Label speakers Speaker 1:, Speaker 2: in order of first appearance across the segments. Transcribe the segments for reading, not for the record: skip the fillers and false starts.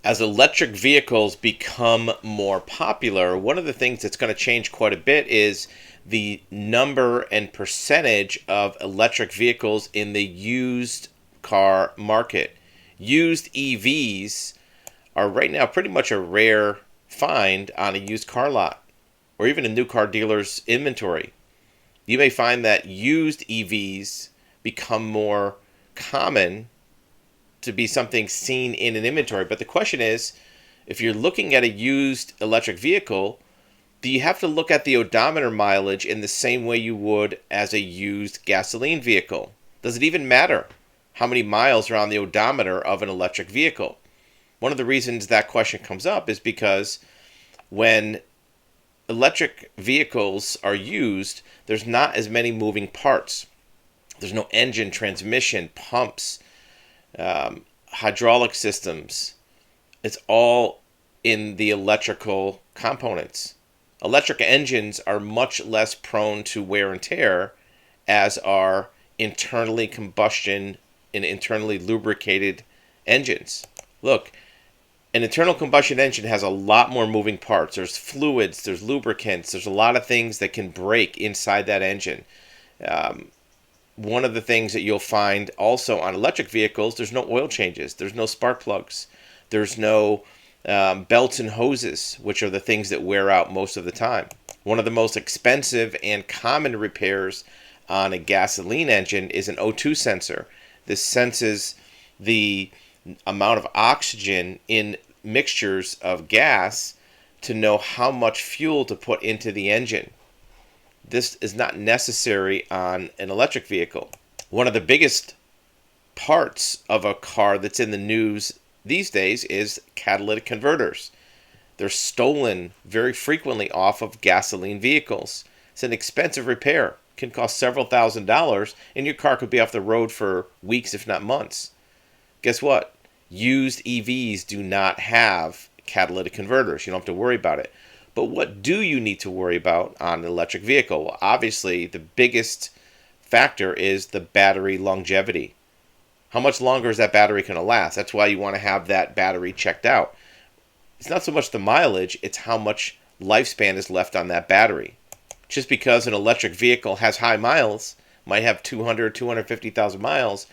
Speaker 1: As electric vehicles become more popular, one of the things that's going to change quite a bit is the number and percentage of electric vehicles in the used car market. Used EVs are right now pretty much a rare find on a used car lot or even a new car dealer's inventory. You may find that used EVs become more common to be something seen in an inventory. But the question is, if you're looking at a used electric vehicle, do you have to look at the odometer mileage in the same way you would as a used gasoline vehicle? Does it even matter how many miles are on the odometer of an electric vehicle? One of the reasons that question comes up is because when electric vehicles are used, there's not as many moving parts. There's no engine, transmission, pumps, hydraulic systems. It's all in the electrical components. Electric engines are much less prone to wear and tear as are internally combustion and internally lubricated engines. Look, an internal combustion engine has a lot more moving parts. There's fluids, there's lubricants, there's a lot of things that can break inside that engine. One of the things that you'll find also on electric vehicles, there's no oil changes, there's no spark plugs, there's no belts and hoses, which are the things that wear out most of the time. One of the most expensive and common repairs on a gasoline engine is an O2 sensor. This senses the amount of oxygen in mixtures of gas to know how much fuel to put into the engine. This is not necessary on an electric vehicle. One of the biggest parts of a car that's in the news these days is catalytic converters. They're stolen very frequently off of gasoline vehicles. It's an expensive repair. It can cost several $1,000s, and your car could be off the road for weeks, if not months. Guess what? Used EVs do not have catalytic converters. You don't have to worry about it. But what do you need to worry about on an electric vehicle? Well, obviously, the biggest factor is the battery longevity. How much longer is that battery going to last? That's why you want to have that battery checked out. It's not so much the mileage, it's how much lifespan is left on that battery. Just because an electric vehicle has high miles, might have 200, 250,000 miles,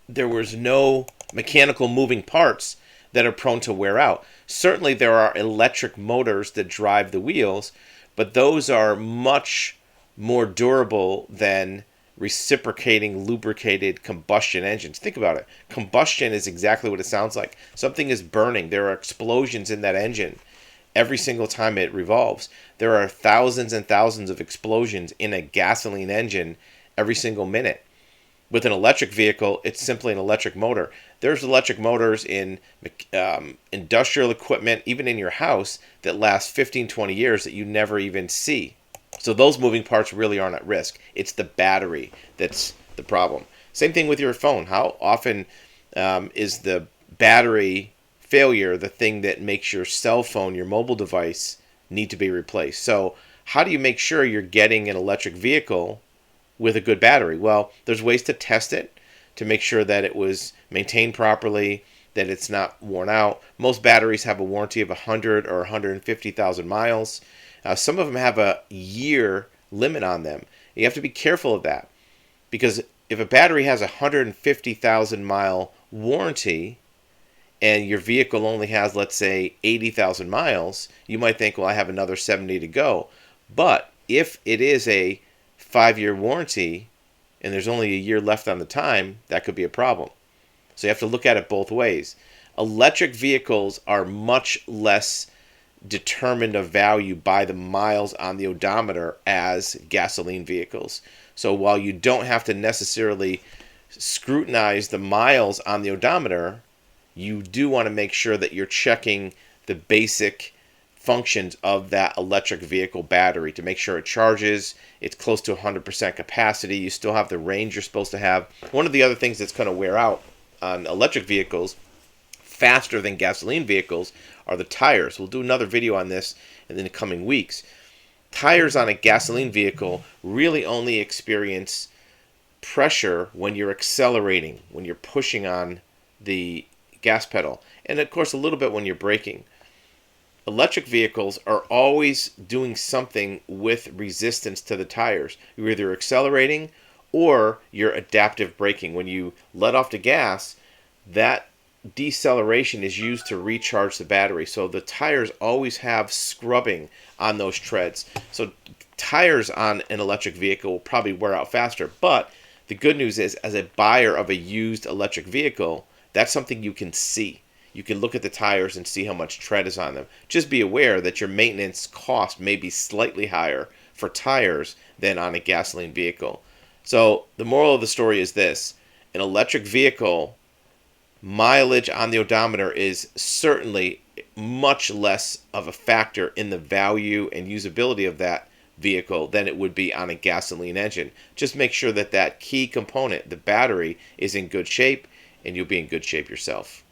Speaker 1: there was no mechanical moving parts that are prone to wear out. Certainly there are electric motors that drive the wheels, but those are much more durable than reciprocating lubricated combustion engines. Think about it. Combustion is exactly what it sounds like. Something is burning. There are explosions in that engine every single time it revolves. There are thousands and thousands of explosions in a gasoline engine every single minute. With an electric vehicle, it's simply an electric motor. There's electric motors in industrial equipment, even in your house, that last 15, 20 years that you never even see. So those moving parts really aren't at risk. It's the battery that's the problem. Same thing with your phone. How often is the battery failure the thing that makes your cell phone, your mobile device, need to be replaced? So how do you make sure you're getting an electric vehicle with a good battery? Well, there's ways to test it to make sure that it was maintained properly, that it's not worn out. Most batteries have a warranty of 100 or 150,000 miles. Some of them have a year limit on them. You have to be careful of that, because if a battery has a 150,000 mile warranty and your vehicle only has, let's say, 80,000 miles, you might think, well, I have another 70 to go. But if it is a 5-year warranty and there's only a year left on the time, that could be a problem. So you have to look at it both ways. Electric vehicles are much less determined of value by the miles on the odometer as gasoline vehicles. So while you don't have to necessarily scrutinize the miles on the odometer, you do want to make sure that you're checking the basic functions of that electric vehicle battery to make sure it charges, it's close to 100% capacity, you still have the range you're supposed to have. One of the other things that's going to wear out on electric vehicles faster than gasoline vehicles are the tires. We'll do another video on this in the coming weeks. Tires on a gasoline vehicle really only experience pressure when you're accelerating, when you're pushing on the gas pedal. and of course a little bit when you're braking. Electric vehicles are always doing something with resistance to the tires. You're either accelerating or you're adaptive braking. When you let off the gas, that deceleration is used to recharge the battery. So the tires always have scrubbing on those treads. So tires on an electric vehicle will probably wear out faster. But the good news is, as a buyer of a used electric vehicle, that's something you can see. You can look at the tires and see how much tread is on them. Just be aware that your maintenance cost may be slightly higher for tires than on a gasoline vehicle. So the moral of the story is this: an electric vehicle mileage on the odometer is certainly much less of a factor in the value and usability of that vehicle than it would be on a gasoline engine. Just make sure that that key component, the battery, is in good shape, and you'll be in good shape yourself.